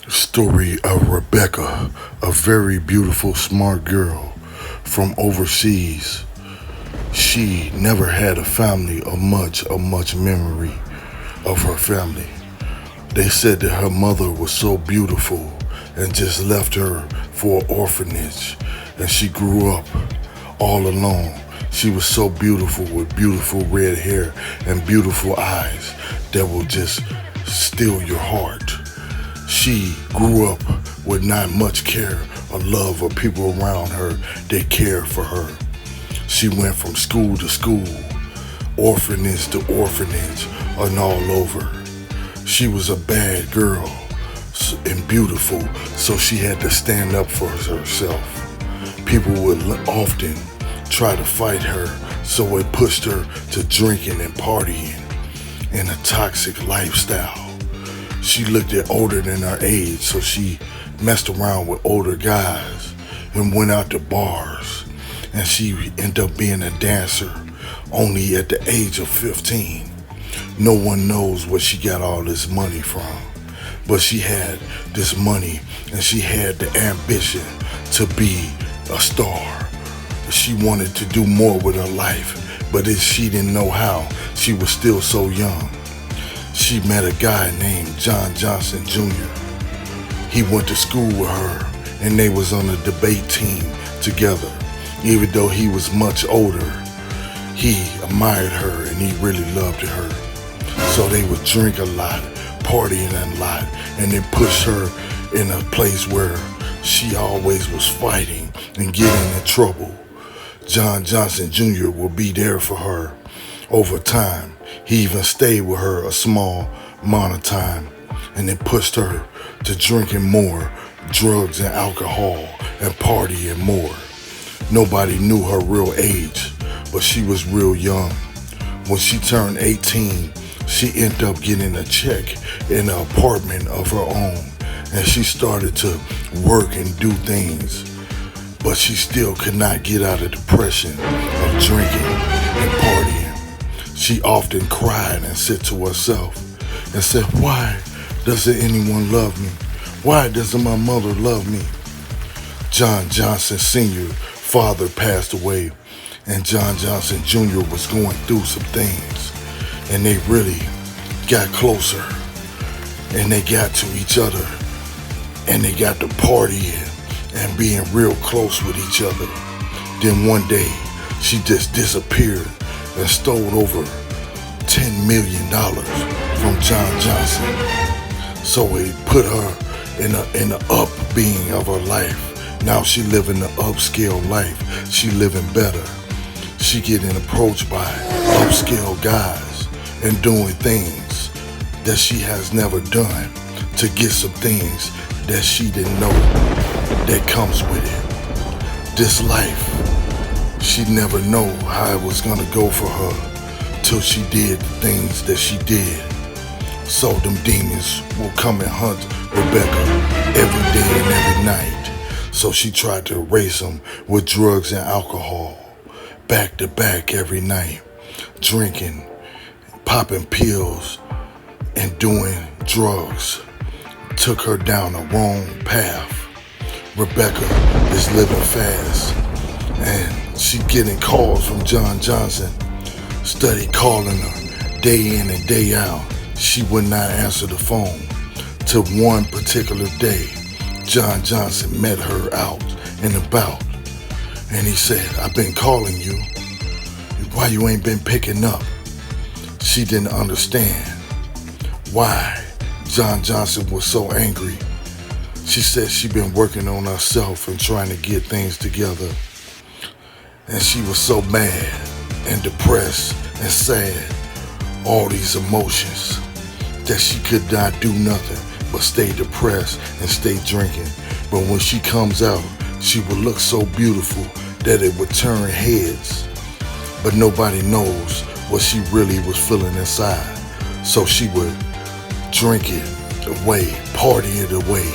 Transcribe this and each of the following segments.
Story of Rebecca, a very beautiful, smart girl from overseas. She never had a family or much memory of her family. They said that her mother was so beautiful and just left her for an orphanage, and she grew up all alone. She was so beautiful with beautiful red hair and beautiful eyes that will just steal your heart. She grew up with not much care or love or people around her that cared for her. She went from school to school, orphanage to orphanage, and all over. She was a bad girl and beautiful, so she had to stand up for herself. People would often try to fight her, so it pushed her to drinking and partying and a toxic lifestyle. She looked at older than her age, so she messed around with older guys and went out to bars. And she ended up being a dancer only at the age of 15. No one knows where she got all this money from, but she had this money and she had the ambition to be a star. She wanted to do more with her life, but she didn't know how. She was still so young. She met a guy named John Johnson Jr. He went to school with her and they was on a debate team together. Even though he was much older, he admired her and he really loved her. So they would drink a lot, partying a lot, and it pushed her in a place where she always was fighting and getting in trouble. John Johnson Jr. will be there for her over time. He even stayed with her a small amount of time, and it pushed her to drinking more drugs and alcohol and partying more. Nobody knew her real age, but she was real young. When she turned 18, she ended up getting a check in an apartment of her own, and she started to work and do things. But she still could not get out of depression of drinking and partying. She often cried and said to herself and said, "Why doesn't anyone love me? Why doesn't my mother love me?" John Johnson Sr. father passed away, and John Johnson Jr. was going through some things, and they really got closer, and they got to each other, and they got to partying and being real close with each other. Then one day, she just disappeared and stole over $10 million from John Johnson. So it put her in the up being of her life. Now she living the upscale life. She living better. She getting approached by upscale guys and doing things that she has never done to get some things that she didn't know that comes with it. This life, she never know how it was gonna go for her till she did the things that she did. So them demons will come and hunt Rebecca every day and every night. So she tried to erase them with drugs and alcohol, back to back every night, drinking, popping pills, and doing drugs. Took her down the wrong path. Rebecca is living fast, and she getting calls from John Johnson. Steady calling her day in and day out. She would not answer the phone. Till one particular day, John Johnson met her out and about, and he said, "I've been calling you. Why you ain't been picking up?" She didn't understand why John Johnson was so angry. She said she been working on herself and trying to get things together. And she was so mad and depressed and sad, all these emotions, that she could not do nothing but stay depressed and stay drinking. But when she comes out, she would look so beautiful that it would turn heads. But nobody knows what she really was feeling inside. So she would drink it away, party it away,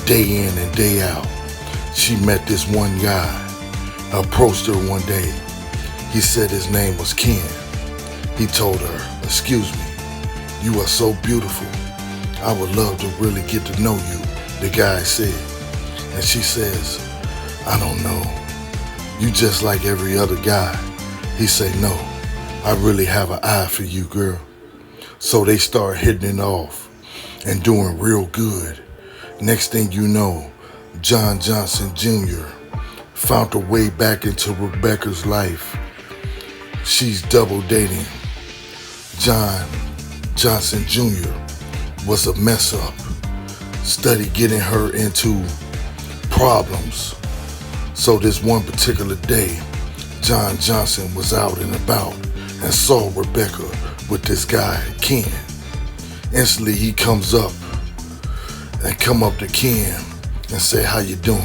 day in and day out. She met this one guy, approached her one day. He said his name was Ken. He told her, "Excuse me, you are so beautiful. I would love to really get to know you the guy said. And she says, I don't know. You just like every other guy. He say, no, I really have an eye for you, girl. So they start hitting it off and doing real good. Next thing you know, John Johnson Jr. found a way back into Rebecca's life. She's double dating. John Johnson Jr. was a mess up. Studied getting her into problems. So this one particular day, John Johnson was out and about and saw Rebecca with this guy, Ken. Instantly he comes up to Ken and say, how you doing?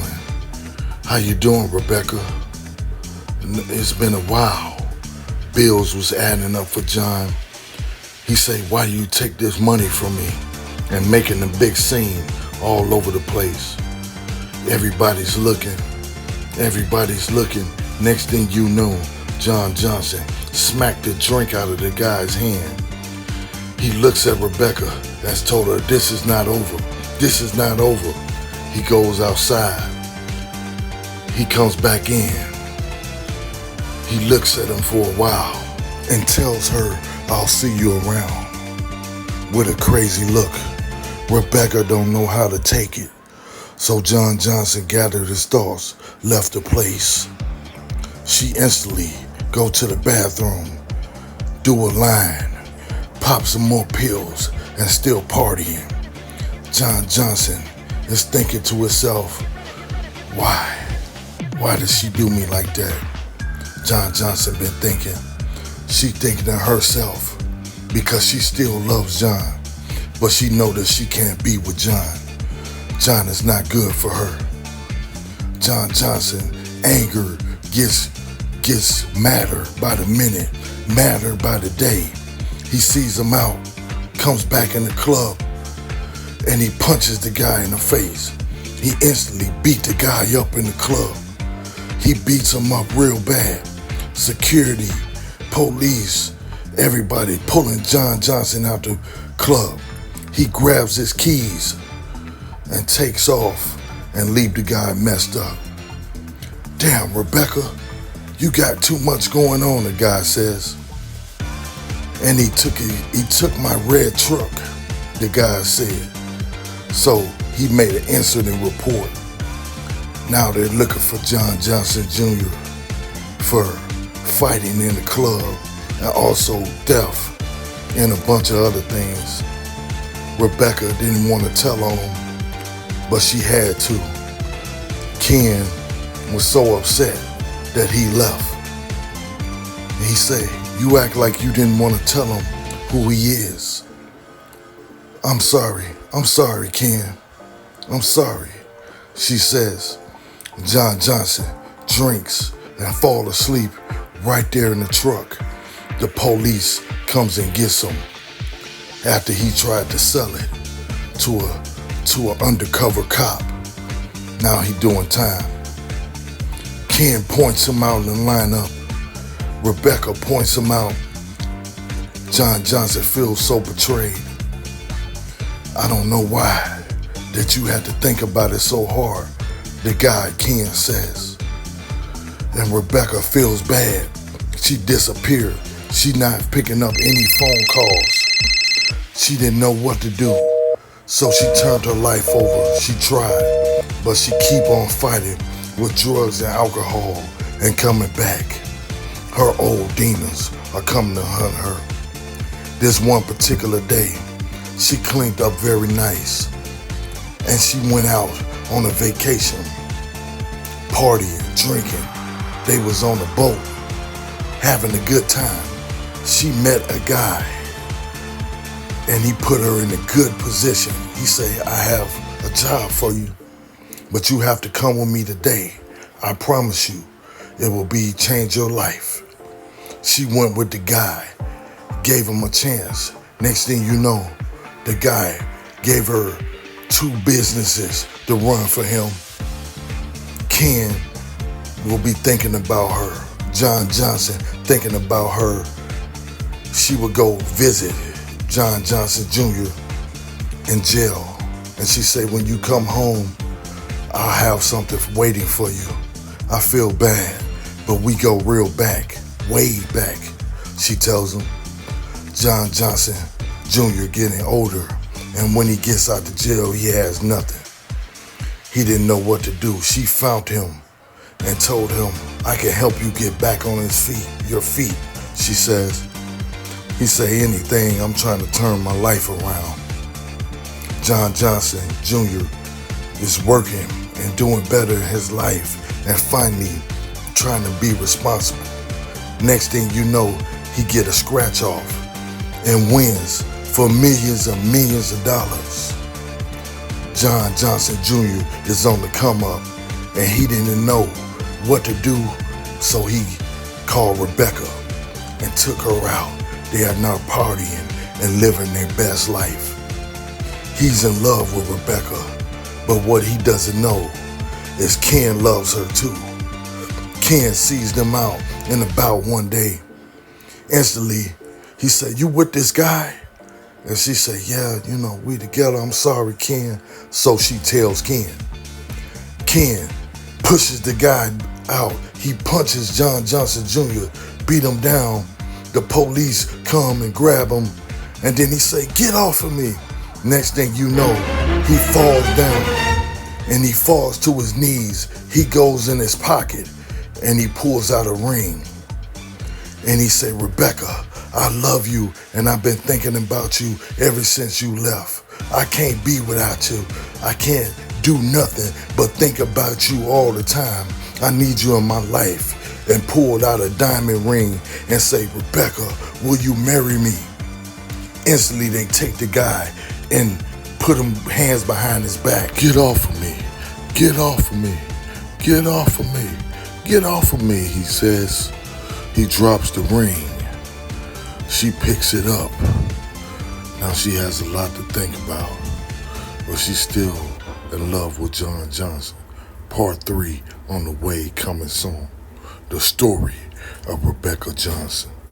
How you doing, Rebecca? It's been a while. Bills was adding up for John. He say, why you take this money from me? And making a big scene all over the place. Everybody's looking. Next thing you know, John Johnson smacked the drink out of the guy's hand. He looks at Rebecca, that's told her, this is not over. This is not over. He goes outside. He comes back in. He looks at him for a while and tells her, I'll see you around. With a crazy look. Rebecca don't know how to take it. So John Johnson gathered his thoughts, left the place. She instantly go to the bathroom, do a line, pop some more pills, and still partying. John Johnson is thinking to himself, why? Why does she do me like that? John Johnson been thinking. She thinking to herself because she still loves John. But she know that she can't be with John. John is not good for her. John Johnson, anger gets madder by the minute, madder by the day. He sees him out, comes back in the club, and he punches the guy in the face. He instantly beat the guy up in the club. He beats him up real bad. Security, police, everybody pulling John Johnson out the club. He grabs his keys and takes off and leave the guy messed up. Damn, Rebecca, you got too much going on, the guy says. And he took my red truck, the guy said. So he made an incident report. Now they're looking for John Johnson Jr. for fighting in the club and also theft and a bunch of other things. Rebecca didn't want to tell on him, but she had to. Ken was so upset that he left. And he said, you act like you didn't want to tell him who he is. I'm sorry, Ken. I'm sorry. She says. John Johnson drinks and fall asleep right there in the truck. The police comes and gets him after he tried to sell it to an undercover cop. Now he doing time. Ken points him out in the lineup. Rebecca points him out. John Johnson feels so betrayed. I don't know why that you had to think about it so hard, the guy Ken says. And Rebecca feels bad. She disappeared. She not picking up any phone calls. She didn't know what to do. So she turned her life over. She tried, but she keep on fighting with drugs and alcohol and coming back. Her old demons are coming to hunt her. This one particular day, she cleaned up very nice. And she went out on a vacation, partying, drinking. They was on a boat, having a good time. She met a guy, and he put her in a good position. He said, I have a job for you, but you have to come with me today. I promise you, it will change your life. She went with the guy, gave him a chance. Next thing you know, the guy gave her 2 businesses to run for him. Ken will be thinking about her. John Johnson thinking about her. She would go visit John Johnson Jr. in jail. And she said, when you come home, I'll have something waiting for you. I feel bad, but we go real back, way back. She tells him. John Johnson Jr. getting older, and when he gets out of jail, he has nothing. He didn't know what to do. She found him and told him, I can help you get back on your feet, she says. He say, anything, I'm trying to turn my life around. John Johnson Jr. is working and doing better in his life and finally trying to be responsible. Next thing you know, he get a scratch off and wins for millions and millions of dollars. John Johnson Jr. is on the come up and he didn't know what to do, so he called Rebecca and took her out. They are now partying and living their best life. He's in love with Rebecca, but what he doesn't know is Ken loves her too. Ken sees them out and about one day. Instantly, he said, you with this guy? And she said, yeah, we together. I'm sorry, Ken. So she tells Ken. Ken pushes the guy out. He punches John Johnson Jr., beat him down. The police come and grab him. And then he say, get off of me. Next thing you know, he falls down and he falls to his knees. He goes in his pocket and he pulls out a ring. And he say, Rebecca, I love you and I've been thinking about you ever since you left. I can't be without you. I can't do nothing but think about you all the time. I need you in my life. And pulled out a diamond ring and say, Rebecca, will you marry me? Instantly they take the guy and put him hands behind his back. Get off of me. Get off of me. Get off of me. Get off of me, he says. He drops the ring. She picks it up. Now she has a lot to think about, but she's still in love with John Johnson. Part 3 on the way, coming soon. The story of Rebecca Johnson.